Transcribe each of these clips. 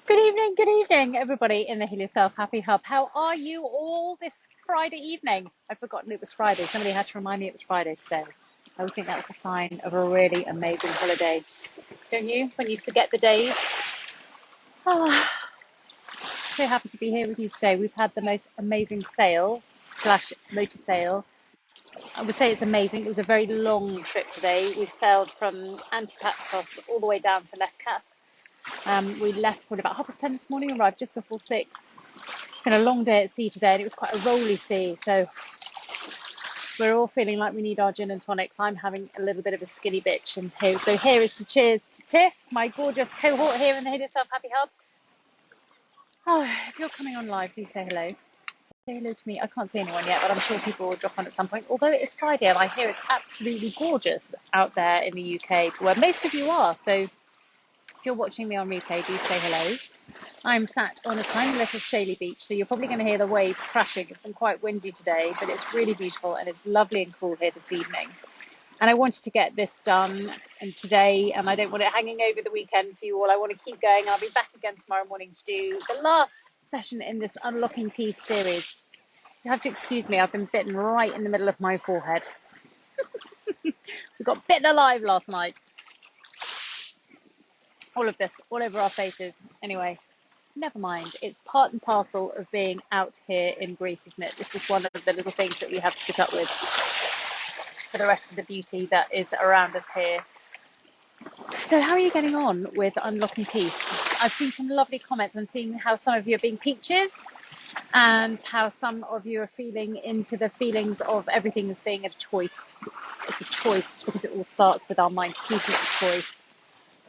Good evening, everybody in the Heal Yourself Happy Hub. How are you all this Friday evening? I'd forgotten it was Friday. Somebody had to remind me it was Friday today. I always think that's a sign of a really amazing holiday. Don't you? When you forget the days. Oh, so happy to be here with you today. We've had the most amazing sail slash motor sail. I would say it's amazing. It was a very long trip today. We've sailed from Antipatsos all the way down to Lefkas. We left at about 10:30 this morning, arrived just before 6. It's been a long day at sea today, and it was quite a rolly sea. So we're all feeling like we need our gin and tonics. I'm having a little bit of a skinny bitch, and here is to cheers to Tiff, my gorgeous cohort here in the Heal Yourself Happy Hub. Oh, if you're coming on live, do say hello. Say hello to me. I can't see anyone yet, but I'm sure people will drop on at some point. Although it is Friday, and I hear it's absolutely gorgeous out there in the UK, where most of you are. So if you're watching me on replay, do say hello. I'm sat on a tiny little shaly beach, so you're probably going to hear the waves crashing. It's been quite windy today, but it's really beautiful and it's lovely and cool here this evening. And I wanted to get this done today, and I don't want it hanging over the weekend for you all. I want to keep going. I'll be back again tomorrow morning to do the last session in this Unlocking Peace series. You have to excuse me, I've been bitten right in the middle of my forehead. We got bitten alive last night. All of this, all over our faces. Anyway. Never mind. It's part and parcel of being out here in Greece, isn't it? It's just one of the little things that we have to put up with for the rest of the beauty that is around us here. So how are you getting on with Unlocking Peace? I've seen some lovely comments and seeing how some of you are being peaches and how some of you are feeling into the feelings of everything as being a choice. It's a choice because it all starts with our mind. Peace is a choice.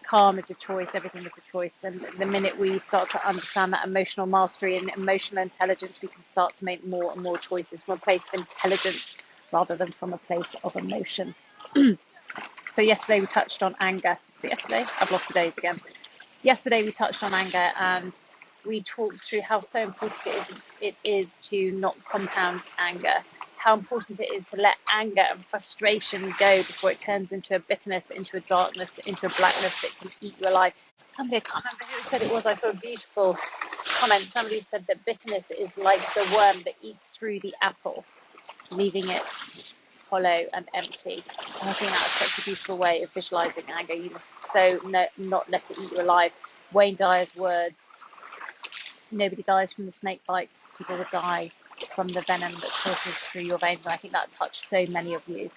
Calm is a choice, everything is a choice, and the minute we start to understand that emotional mastery and emotional intelligence, we can start to make more and more choices from a place of intelligence rather than from a place of emotion. So yesterday we touched on anger. So yesterday, I've lost the days again. Yesterday we touched on anger, and we talked through how so important it is to not compound anger, how important it is to let anger and frustration go before it turns into a bitterness, into a darkness, into a blackness that can eat you alive. Somebody, I can't remember who said it was, I saw a beautiful comment. Somebody said that bitterness is like the worm that eats through the apple, leaving it hollow and empty. And I think that's such a beautiful way of visualizing anger. You must not let it eat you alive. Wayne Dyer's words, nobody dies from the snake bite, people will die from the venom that courses through your veins. And I think that touched so many of you.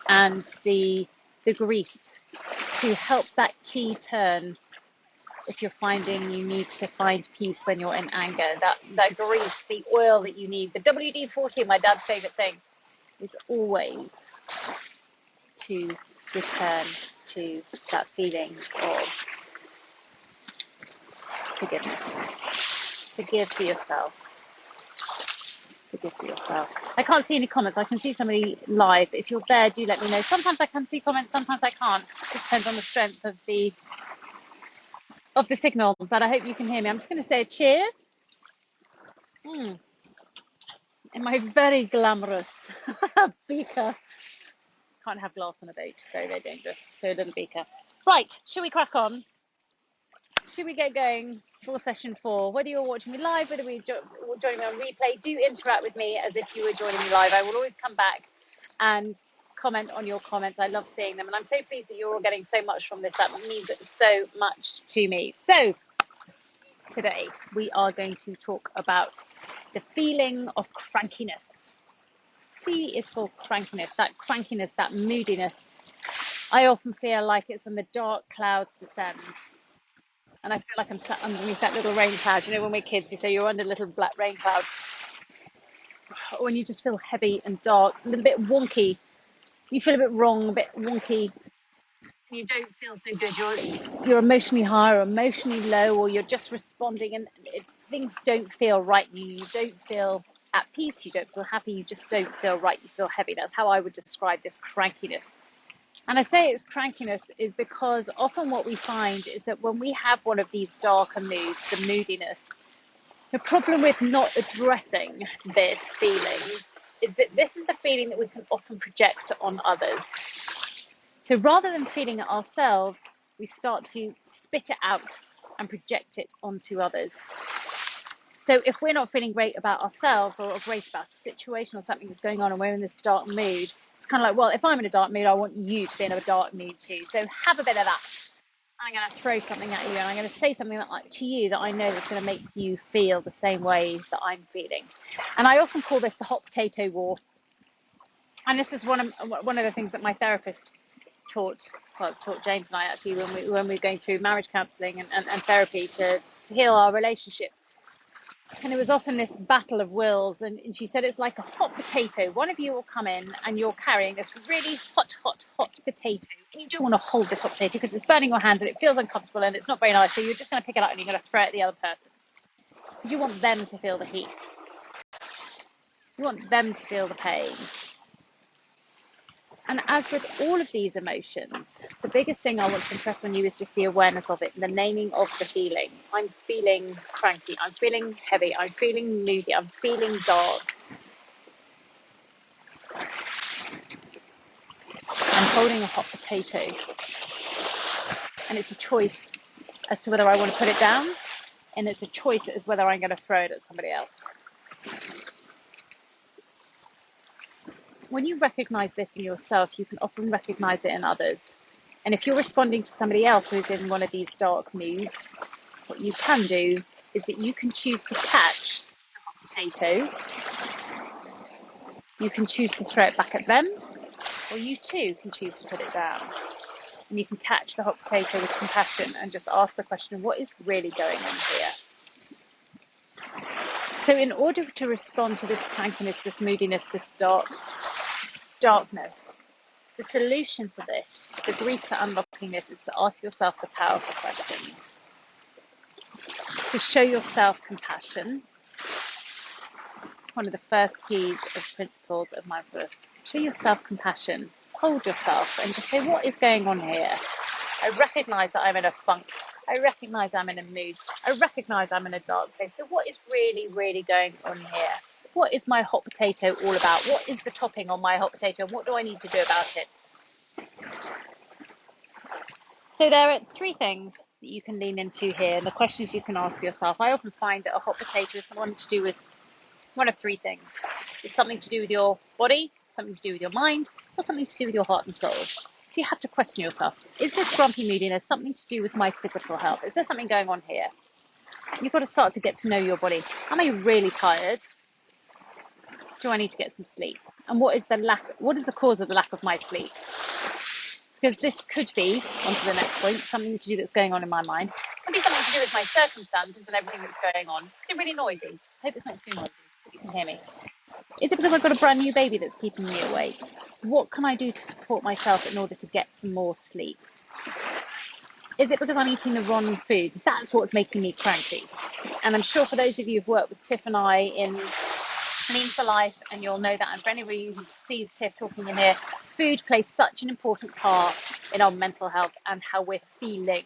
And the grease to help that key turn, if you're finding you need to find peace when you're in anger, that grease, the oil that you need, the WD-40, my dad's favorite thing, is always to return to that feeling of forgiveness. Forgive for yourself. Forgive for yourself. I can't see any comments. I can see somebody live. If you're there, do let me know. Sometimes I can see comments, sometimes I can't. It depends on the strength of the signal. But I hope you can hear me. I'm just going to say cheers. In my very glamorous beaker. Can't have glass on a boat. Very, very dangerous. So a little beaker. Right, should we crack on? Should we get going for session 4? Whether you're watching me live, whether you're joining me on replay, do interact with me as if you were joining me live. I will always come back and comment on your comments. I love seeing them, and I'm so pleased that you're all getting so much from this. That means so much to me. So today we are going to talk about the feeling of crankiness. C is for crankiness, that moodiness. I often feel like it's when the dark clouds descend. And I feel like I'm sat underneath that little rain cloud. You know, when we're kids, we say you're under a little black rain cloud. Or when you just feel heavy and dark, a little bit wonky. You feel a bit wrong, a bit wonky. You don't feel so good. You're emotionally high or emotionally low, or you're just responding, and things don't feel right. You don't feel at peace. You don't feel happy. You just don't feel right. You feel heavy. That's how I would describe this crankiness. And I say it's crankiness is because often what we find is that when we have one of these darker moods, the moodiness, the problem with not addressing this feeling is that this is the feeling that we can often project on others. So rather than feeling it ourselves, we start to spit it out and project it onto others. So if we're not feeling great about ourselves or great about a situation or something that's going on and we're in this dark mood, it's kind of like, well, if I'm in a dark mood, I want you to be in a dark mood too. So have a bit of that. I'm going to throw something at you and I'm going to say something to you that I know is going to make you feel the same way that I'm feeling. And I often call this the hot potato war. And this is one of the things that my therapist taught James and I actually when we were going through marriage counselling and therapy to heal our relationship. And it was often this battle of wills, and she said it's like a hot potato. One of you will come in and you're carrying this really hot potato, and you don't want to hold this hot potato because it's burning your hands and it feels uncomfortable and it's not very nice, so you're just going to pick it up and you're going to throw it at the other person because you want them to feel the heat, you want them to feel the pain. And as with all of these emotions, the biggest thing I want to impress on you is just the awareness of it, the naming of the feeling. I'm feeling cranky, I'm feeling heavy, I'm feeling moody, I'm feeling dark. I'm holding a hot potato. And it's a choice as to whether I want to put it down, and it's a choice as whether I'm going to throw it at somebody else. When you recognize this in yourself, you can often recognize it in others. And if you're responding to somebody else who's in one of these dark moods, what you can do is that you can choose to catch the hot potato. You can choose to throw it back at them, or you too can choose to put it down. And you can catch the hot potato with compassion and just ask the question, what is really going on here? So in order to respond to this crankiness, this moodiness, this darkness, the solution to this, the grief to unlocking this, is to ask yourself the powerful questions. To show yourself compassion. One of the first keys of principles of mindfulness. Show yourself compassion. Hold yourself and just say, what is going on here? I recognize that I'm in a funk. I recognize I'm in a mood. I recognize I'm in a dark place. So what is really going on here? What is my hot potato all about? What is the topping on my hot potato? And what do I need to do about it? So there are three things that you can lean into here, and the questions you can ask yourself. I often find that a hot potato is one to do with one of three things. It's something to do with your body, something to do with your mind, or something to do with your heart and soul. So you have to question yourself. Is this grumpy moodiness something to do with my physical health? Is there something going on here? You've got to start to get to know your body. Am I really tired? Do I need to get some sleep? And what is the cause of the lack of my sleep? Because this could be, on to the next point, something to do that's going on in my mind. It could be something to do with my circumstances and everything that's going on. Is it really noisy? I hope it's not too noisy. You can hear me. Is it because I've got a brand new baby that's keeping me awake? What can I do to support myself in order to get some more sleep? Is it because I'm eating the wrong foods? That's what's making me cranky. And I'm sure for those of you who've worked with Tiff and I in Lean for Life, and you'll know that, and for anybody who sees Tiff talking in here, food plays such an important part in our mental health and how we're feeling.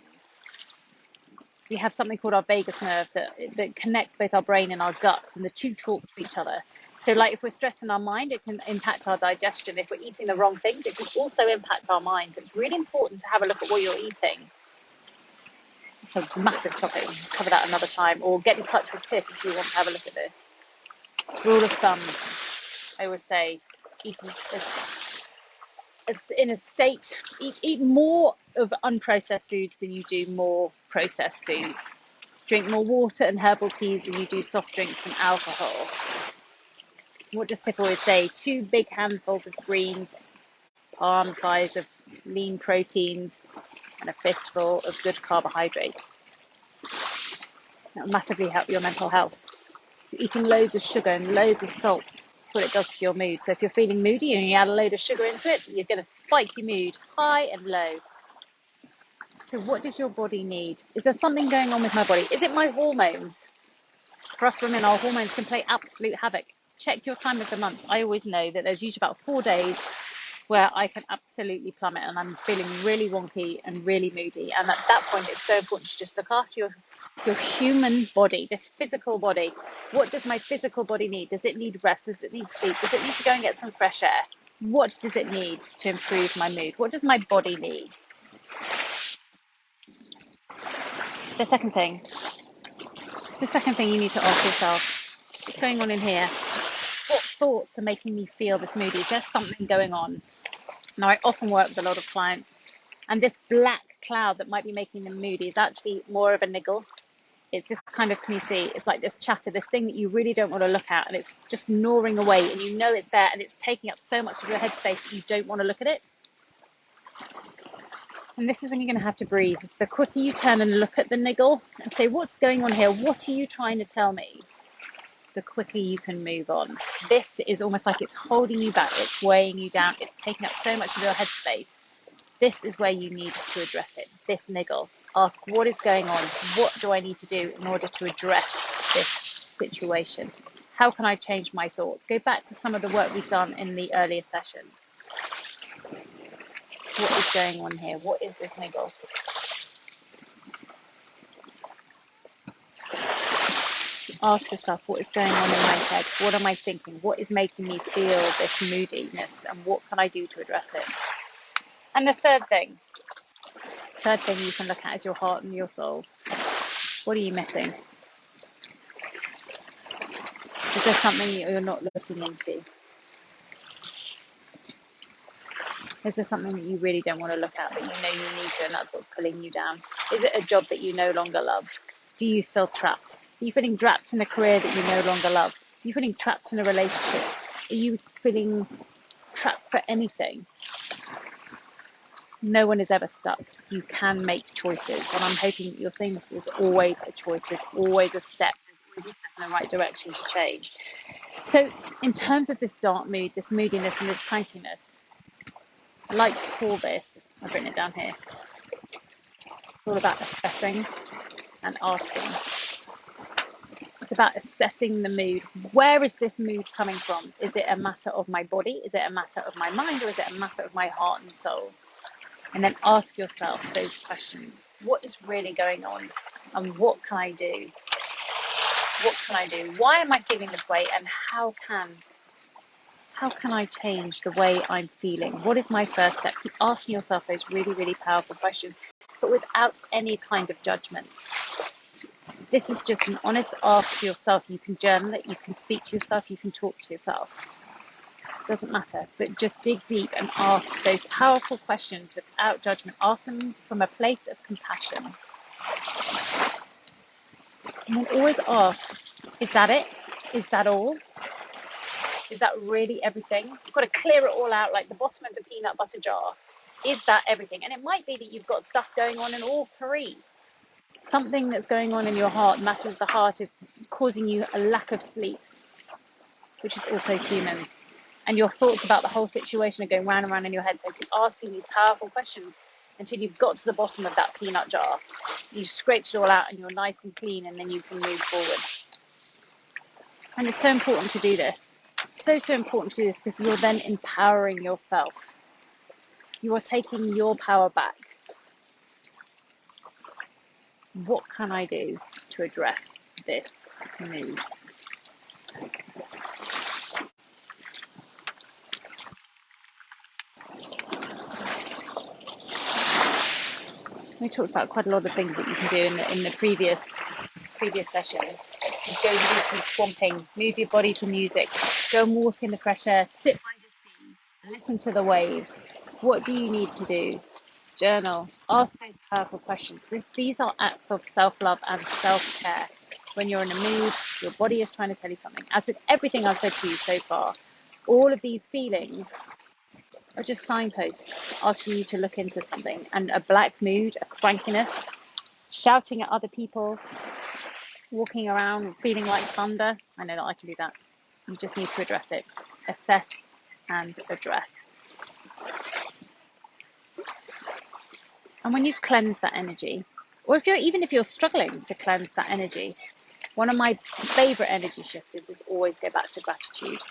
We have something called our vagus nerve that connects both our brain and our guts, and the two talk to each other. So like if we're stressed in our mind, it can impact our digestion. If we're eating the wrong things, it can also impact our minds. It's really important to have a look at what you're eating. It's a massive topic. We'll cover that another time, or get in touch with Tiff if you want to have a look at this. Rule of thumb, I always say, eat eat more of unprocessed foods than you do more processed foods. Drink more water and herbal teas than you do soft drinks and alcohol. What does Tiff always say? 2 big handfuls of greens, palm size of lean proteins, and a fistful of good carbohydrates. That will massively help your mental health. You're eating loads of sugar and loads of salt. That's what it does to your mood. So if you're feeling moody and you add a load of sugar into it, you're going to spike your mood high and low. So what does your body need? Is there something going on with my body? Is it my hormones? For us women, our hormones can play absolute havoc. Check your time of the month. I always know that there's usually about 4 days where I can absolutely plummet and I'm feeling really wonky and really moody. And at that point, it's so important to just look after your human body, this physical body. What does my physical body need? Does it need rest? Does it need sleep? Does it need to go and get some fresh air? What does it need to improve my mood? What does my body need? The second thing you need to ask yourself, what's going on in here? What thoughts are making me feel this moody? Is there something going on? Now, I often work with a lot of clients, and this black cloud that might be making them moody is actually more of a niggle. It's this kind of, can you see, it's like this chatter, this thing that you really don't want to look at, and it's just gnawing away, and you know it's there, and it's taking up so much of your headspace that you don't want to look at it. And this is when you're going to have to breathe. The quicker you turn and look at the niggle and say, what's going on here? What are you trying to tell me? The quicker you can move on. This is almost like it's holding you back. It's weighing you down. It's taking up so much of your headspace. This is where you need to address it. This niggle. Ask, what is going on? What do I need to do in order to address this situation? How can I change my thoughts? Go back to some of the work we've done in the earlier sessions. What is going on here? What is this niggle? Ask yourself, what is going on in my head? What am I thinking? What is making me feel this moodiness? And what can I do to address it? And the third thing you can look at is your heart and your soul. What are you missing? Is there something that you're not looking into? Is there something that you really don't want to look at, but you know you need to, and that's what's pulling you down? Is it a job that you no longer love? Do you feel trapped? Are you feeling trapped in a career that you no longer love? Are you feeling trapped in a relationship? Are you feeling trapped for anything? No one is ever stuck. You can make choices, and I'm hoping that you're saying this is always a choice. There's always a step. There's always a step in the right direction to change. So in terms of this dark mood, this moodiness and this crankiness, I like to call this, I've written it down here, it's all about assessing and asking. It's about assessing the mood. Where is this mood coming from? Is it a matter of my body? Is it a matter of my mind? Or is it a matter of my heart and soul? And then ask yourself those questions. What is really going on? And what can I do? What can I do? Why am I feeling this way? And how can I change the way I'm feeling? What is my first step? Keep asking yourself those really, really powerful questions, but without any kind of judgment. This is just an honest ask to yourself. You can journal it, you can speak to yourself, you can talk to yourself. It doesn't matter, but just dig deep and ask those powerful questions without judgment. Ask them from a place of compassion. And then always ask, is that it? Is that all? Is that really everything? You've got to clear it all out like the bottom of the peanut butter jar. Is that everything? And it might be that you've got stuff going on in all three. Something that's going on in your heart, matters of the heart, is causing you a lack of sleep, which is also human. And your thoughts about the whole situation are going round and round in your head. So keep asking these powerful questions until you've got to the bottom of that peanut jar. You've scraped it all out and you're nice and clean, and then you can move forward. And it's so important to do this. So important to do this, because you're then empowering yourself. You are taking your power back. What can I do to address this mood? We talked about quite a lot of things that you can do in the previous sessions. Go and do some swamping, move your body to music, go and walk in the fresh air, sit by the sea, listen to the waves. What do you need to do? Journal, ask those powerful questions. These are acts of self-love and self-care. When you're in a mood, your body is trying to tell you something. As with everything I've said to you so far, all of these feelings are just signposts asking you to look into something. And a black mood, a crankiness, shouting at other people, walking around feeling like thunder. I know that I can do that. You just need to address it. Assess and address. And when you've cleansed that energy, or if you're struggling to cleanse that energy, one of my favorite energy shifters is always go back to gratitude.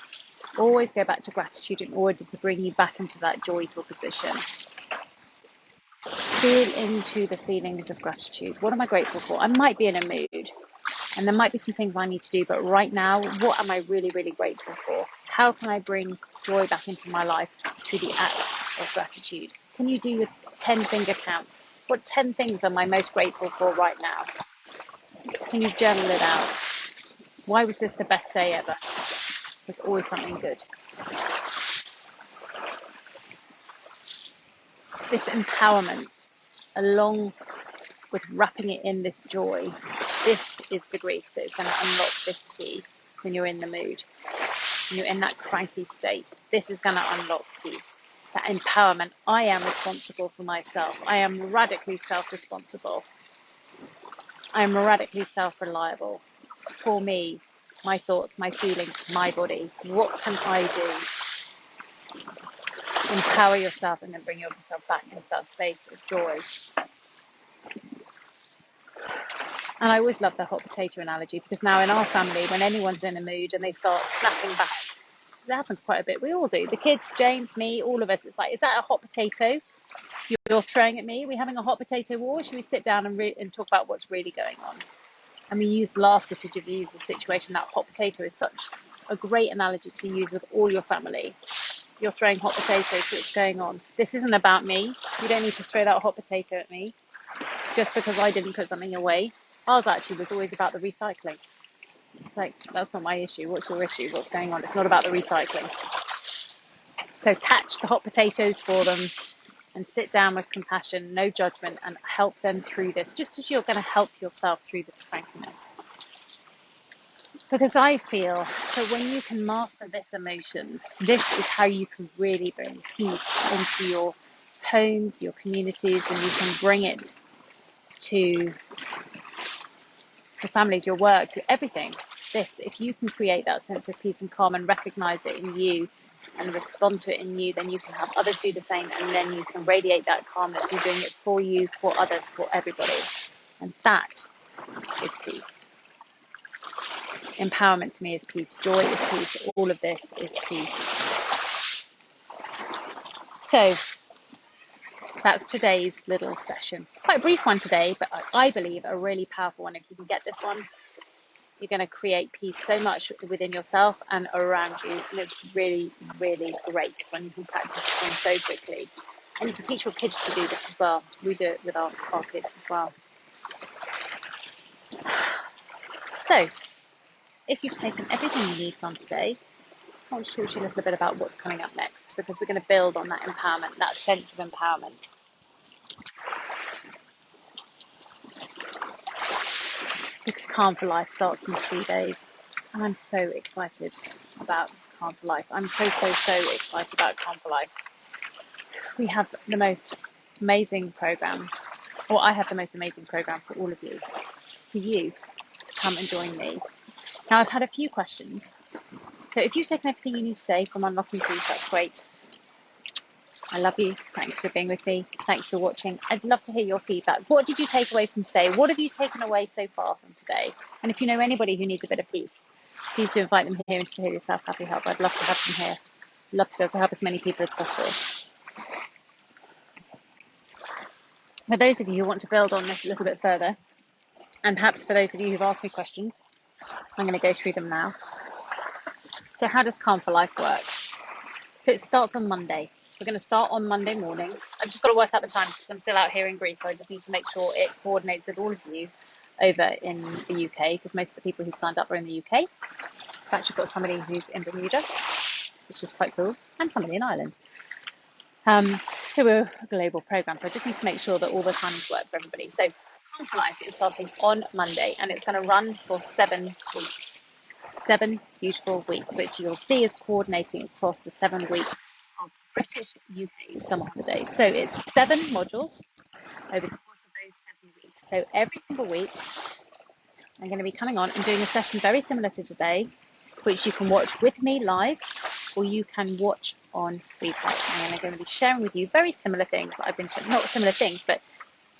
Always go back to gratitude in order to bring you back into that joyful position. Feel into the feelings of gratitude. What am I grateful for? I might be in a mood, and there might be some things I need to do, but right now, what am I really, really grateful for? How can I bring joy back into my life through the act of gratitude? Can you do your 10 finger counts? What 10 things am I most grateful for right now? Can you journal it out? Why was this the best day ever? There's always something good. This empowerment, along with wrapping it in this joy, this is the grace that is going to unlock this key when you're in the mood, when you're in that cranky state. This is going to unlock peace, that empowerment. I am responsible for myself. I am radically self-responsible. I am radically self-reliable for me, my thoughts, my feelings, my body. What can I do? Empower yourself and then bring yourself back into that space of joy. And I always love the hot potato analogy, because now in our family, when anyone's in a mood and they start snapping back, that happens quite a bit. We all do. The kids, James, me, all of us. It's like, is that a hot potato you're throwing at me? Are we having a hot potato war? Or should we sit down and talk about what's really going on? And we use laughter to diffuse the situation. That hot potato is such a great analogy to use with all your family. You're throwing hot potatoes. What's going on? This isn't about me. You don't need to throw that hot potato at me just because I didn't put something away. Ours actually was always about the recycling. It's like, that's not my issue. What's your issue? What's going on? It's not about the recycling. So catch the hot potatoes for them and sit down with compassion, no judgment, and help them through this, just as you're going to help yourself through this crankiness. Because I feel that when you can master this emotion, this is how you can really bring peace into your homes, your communities, when you can bring it to your families, your work, your everything. This, if you can create that sense of peace and calm and recognize it in you and respond to it in you, then you can have others do the same, and then you can radiate that calmness. You're doing it for you, for others, for everybody. And that is peace. Empowerment to me is peace. Joy is peace. All of this is peace. So that's today's little session. Quite a brief one today, but I believe a really powerful one. If you can get this one, you're going to create peace so much within yourself and around you. And it's really, really great when you can practice this one so quickly. And you can teach your kids to do this as well. We do it with our kids as well. So, if you've taken everything you need from today, I want to talk to you a little bit about what's coming up next, because we're going to build on that empowerment, that sense of empowerment. Because Calm for Life starts in 3 days. And I'm so excited about Calm for Life. I'm so excited about Calm for Life. We have the most amazing program, or I have the most amazing program for all of you, for you to come and join me. Now, I've had a few questions. So if you've taken everything you need today from Unlocking Peace, that's great. I love you. Thanks for being with me. Thanks for watching. I'd love to hear your feedback. What did you take away from today? What have you taken away so far from today? And if you know anybody who needs a bit of peace, please do invite them here into the Heal Yourself Happy Help. I'd love to have them here. I'd love to be able to help as many people as possible. For those of you who want to build on this a little bit further, and perhaps for those of you who've asked me questions, I'm going to go through them now. So how does Calm for Life work? So it starts on Monday. We're going to start on Monday morning. I've just got to work out the time because I'm still out here in Greece. So I just need to make sure it coordinates with all of you over in the UK, because most of the people who've signed up are in the UK. I've actually got somebody who's in Bermuda, which is quite cool, and somebody in Ireland. So we're a global program. So I just need to make sure that all the times work for everybody. So Calm for Life is starting on Monday, and it's going to run for 7 weeks. 7 beautiful weeks, which you'll see is coordinating across the 7 weeks of British UK summer holidays. So it's 7 modules over the course of those 7 weeks. So every single week, I'm going to be coming on and doing a session very similar to today, which you can watch with me live, or you can watch on replay. And I'm going to be sharing with you very similar things that I've been sharing, not similar things, but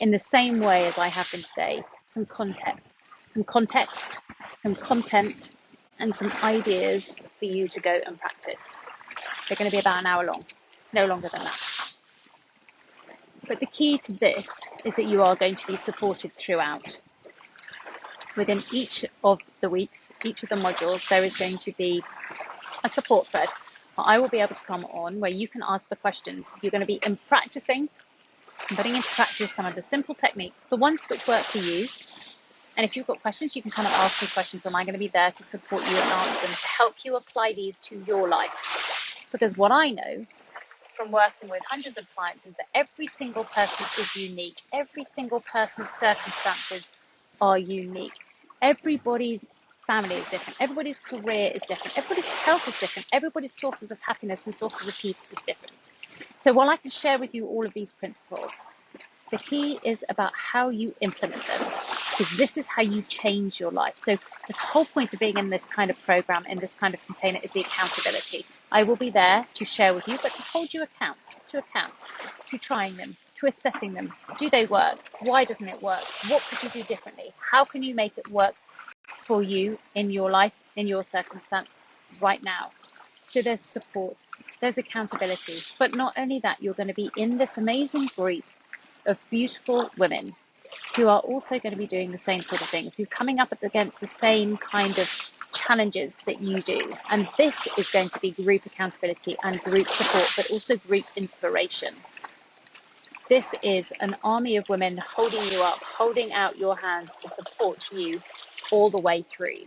in the same way as I have been today. Some context, some content, and some ideas for you to go and practice. They're going to be about an hour long, no longer than that. But the key to this is that you are going to be supported throughout. Within each of the weeks, each of the modules, there is going to be a support thread. I will be able to come on where you can ask the questions. You're going to be practicing and putting into practice some of the simple techniques, the ones which work for you. And if you've got questions, you can come and ask me questions, and I'm going to be there to support you and answer them, to help you apply these to your life. Because what I know from working with hundreds of clients is that every single person is unique. Every single person's circumstances are unique. Everybody's family is different. Everybody's career is different. Everybody's health is different. Everybody's sources of happiness and sources of peace is different. So while I can share with you all of these principles, the key is about how you implement them, because this is how you change your life. So the whole point of being in this kind of program, in this kind of container, is the accountability. I will be there to share with you, but to hold you to trying them, to assessing them. Do they work? Why doesn't it work? What could you do differently? How can you make it work for you in your life, in your circumstance right now? So there's support, there's accountability, but not only that, you're going to be in this amazing group of beautiful women who are also going to be doing the same sort of things, who are coming up against the same kind of challenges that you do. And this is going to be group accountability and group support, but also group inspiration. This is an army of women holding you up, holding out your hands to support you all the way through,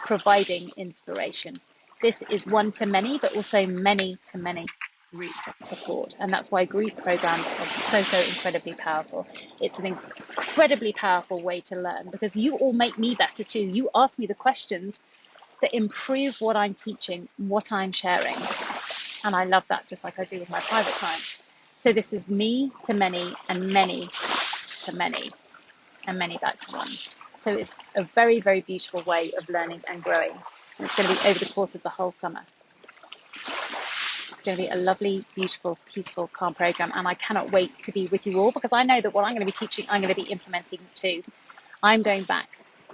providing inspiration. This is one to many, but also many to many group support. And that's why group programs are so incredibly powerful. It's an incredibly powerful way to learn, because you all make me better too. You ask me the questions that improve what I'm teaching, what I'm sharing. And I love that, just like I do with my private clients. So this is me to many, and many to many, and many back to one. So it's a very, very beautiful way of learning and growing. And it's going to be over the course of the whole summer. It's going to be a lovely, beautiful, peaceful, calm program. And I cannot wait to be with you all, because I know that what I'm going to be teaching, I'm going to be implementing too. I'm going back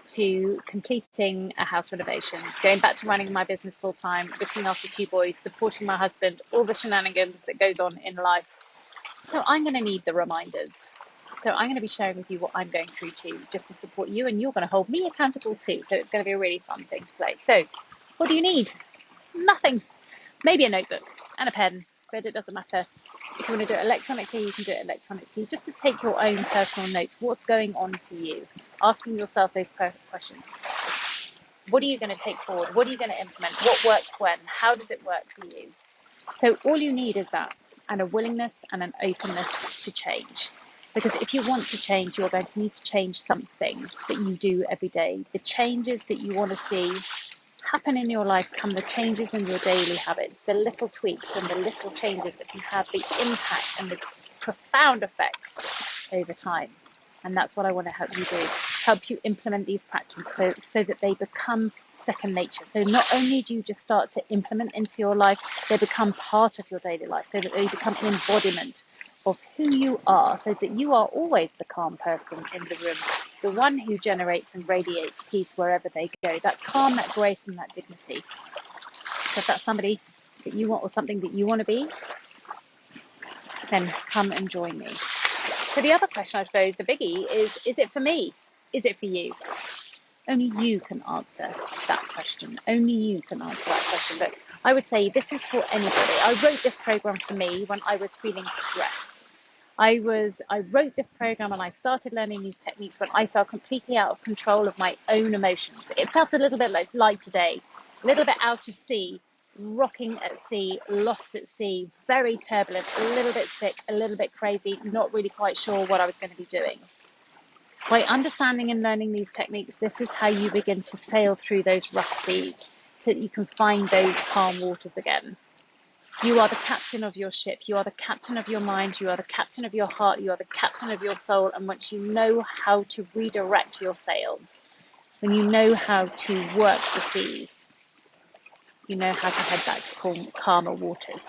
to completing a house renovation, going back to running my business full time, looking after 2 boys, supporting my husband, all the shenanigans that goes on in life. So I'm going to need the reminders. So I'm going to be sharing with you what I'm going through too, just to support you, and you're going to hold me accountable too. So it's going to be a really fun thing to play. So what do you need? Nothing. Maybe a notebook and a pen, but it doesn't matter. If you want to do it electronically, you can do it electronically, just to take your own personal notes. What's going on for you? Asking yourself those questions. What are you going to take forward? What are you going to implement? What works when? How does it work for you? So all you need is that, and a willingness and an openness to change. Because if you want to change, you're going to need to change something that you do every day. The changes that you want to see happen in your life come the changes in your daily habits, the little tweaks and the little changes that can have the impact and the profound effect over time. And that's what I want to help you do, help you implement these practices so that they become second nature. So not only do you just start to implement into your life, they become part of your daily life, so that they become an embodiment of who you are, so that you are always the calm person in the room, the one who generates and radiates peace wherever they go, that calm, that grace and that dignity. So if that's somebody that you want, or something that you want to be, then come and join me. So the other question, I suppose, the biggie is it for me? Is it for you? Only you can answer that question. Only you can answer that question. But I would say this is for anybody. I wrote this program for me when I was feeling stressed. I wrote this program and I started learning these techniques when I felt completely out of control of my own emotions. It felt a little bit like today, a little bit out of sea, rocking at sea, lost at sea, very turbulent, a little bit sick, a little bit crazy, not really quite sure what I was going to be doing. By understanding and learning these techniques, this is how you begin to sail through those rough seas, so that you can find those calm waters again. You are the captain of your ship. You are the captain of your mind. You are the captain of your heart. You are the captain of your soul. And once you know how to redirect your sails, when you know how to work the seas, you know how to head back to calmer waters.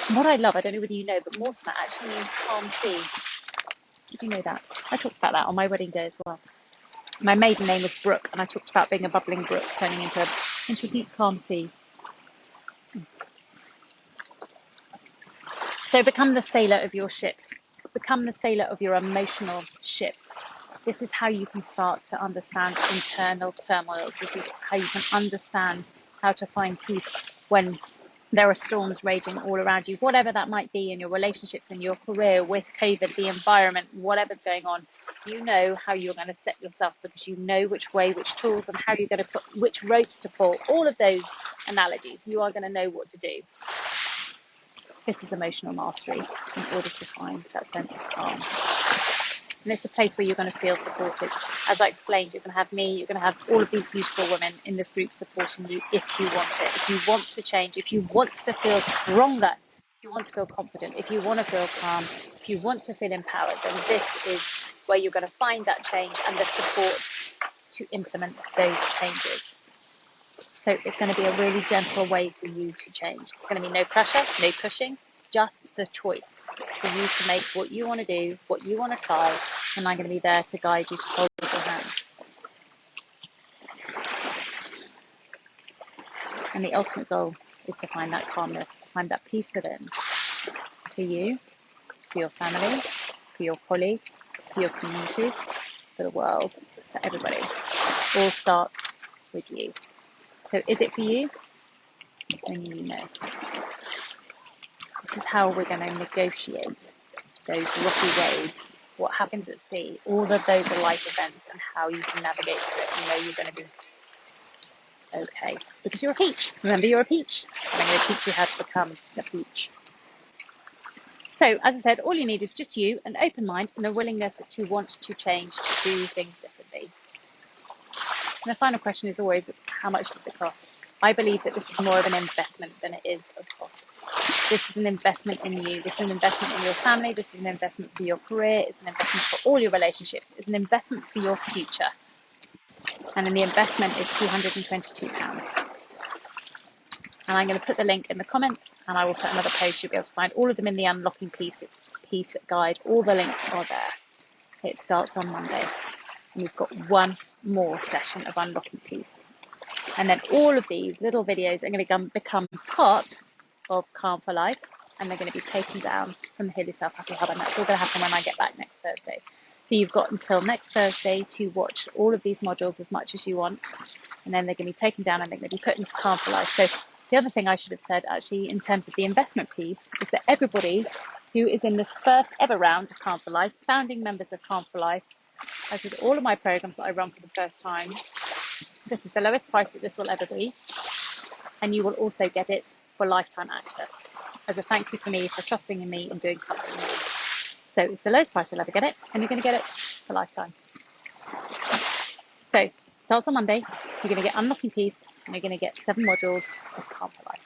And what I love, I don't know whether you know, but Mortimer actually means calm sea. Did you know that? I talked about that on my wedding day as well. My maiden name was Brooke, and I talked about being a bubbling brook turning into a deep, calm sea. So become the sailor of your ship. Become the sailor of your emotional ship. This is how you can start to understand internal turmoils. This is how you can understand how to find peace when There are storms raging all around you, whatever that might be, in your relationships, in your career, with COVID, the environment, whatever's going on. You know how you're going to set yourself, because you know which way, which tools, and how you're going to put, which ropes to pull. All of those analogies, you are going to know what to do. This is emotional mastery in order to find that sense of calm. And it's a place where you're going to feel supported. As I explained, you're going to have me, you're going to have all of these beautiful women in this group supporting you if you want it. If you want to change, if you want to feel stronger, if you want to feel confident, if you want to feel calm, if you want to feel empowered, then this is where you're going to find that change and the support to implement those changes. So it's going to be a really gentle way for you to change. It's going to be no pressure, no pushing, just the choice for you to make what you want to do, what you want to try, and I'm going to be there to guide you, to hold your hand. And the ultimate goal is to find that calmness, find that peace within, for you, for your family, for your colleagues, for your communities, for the world, for everybody. It all starts with you. So is it for you? Only you know. This is how we're going to negotiate those rocky roads, what happens at sea. All of those are life events, and how you can navigate through it. You know you're going to be okay, because you're a peach. Remember, you're a peach, and I'm going to teach you how to become a peach. So, as I said, all you need is just you, an open mind, and a willingness to want to change, to do things differently. And the final question is always, how much does it cost? I believe that this is more of an investment than it is a cost. This is an investment in you. This is an investment in your family. This is an investment for your career. It's an investment for all your relationships. It's an investment for your future. And then the investment is £222. And I'm going to put the link in the comments, and I will put another post. You'll be able to find all of them in the Unlocking Peace guide. All the links are there. It starts on Monday. And we've got one more session of Unlocking Peace. And then all of these little videos are going to become part of Calm for Life, and they're going to be taken down from the Heal Yourself Happy Hub, and that's all going to happen when I get back next Thursday. So you've got until next Thursday to watch all of these modules as much as you want, and then they're going to be taken down and they're going to be put into Calm for Life. So the other thing I should have said, actually, in terms of the investment piece, is that everybody who is in this first ever round of Calm for Life, founding members of Calm for Life, as with all of my programs that I run for the first time, this is the lowest price that this will ever be, and you will also get it for lifetime access as a thank you for me for trusting in me and doing something new. So it's the lowest price you'll ever get it, and you're going to get it for lifetime. So it starts on Monday. You're going to get Unlocking Peace, and you're going to get 7 modules of Calm for Life.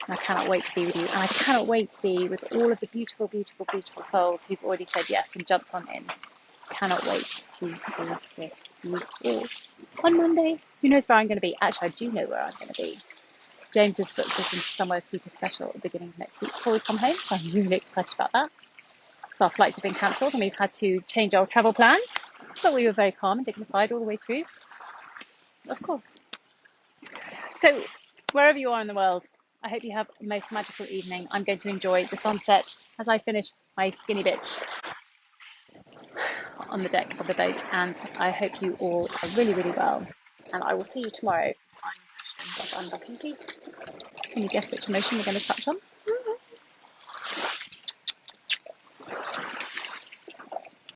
And I cannot wait to be with you, and I cannot wait to be with all of the beautiful, beautiful, beautiful souls who've already said yes and jumped on in. Cannot wait to be with you all on Monday. Who knows where I'm going to be? Actually, I do know where I'm going to be. James has booked us into somewhere super special at the beginning of next week before we come home, so I'm really excited about that. So our flights have been cancelled and we've had to change our travel plans, but we were very calm and dignified all the way through, of course. So wherever you are in the world, I hope you have the most magical evening. I'm going to enjoy the sunset as I finish my skinny bitch on the deck of the boat, and I hope you all are really, really well. And I will see you tomorrow for the final session of Unlocking Peace. Can you guess which emotion we're going to touch on?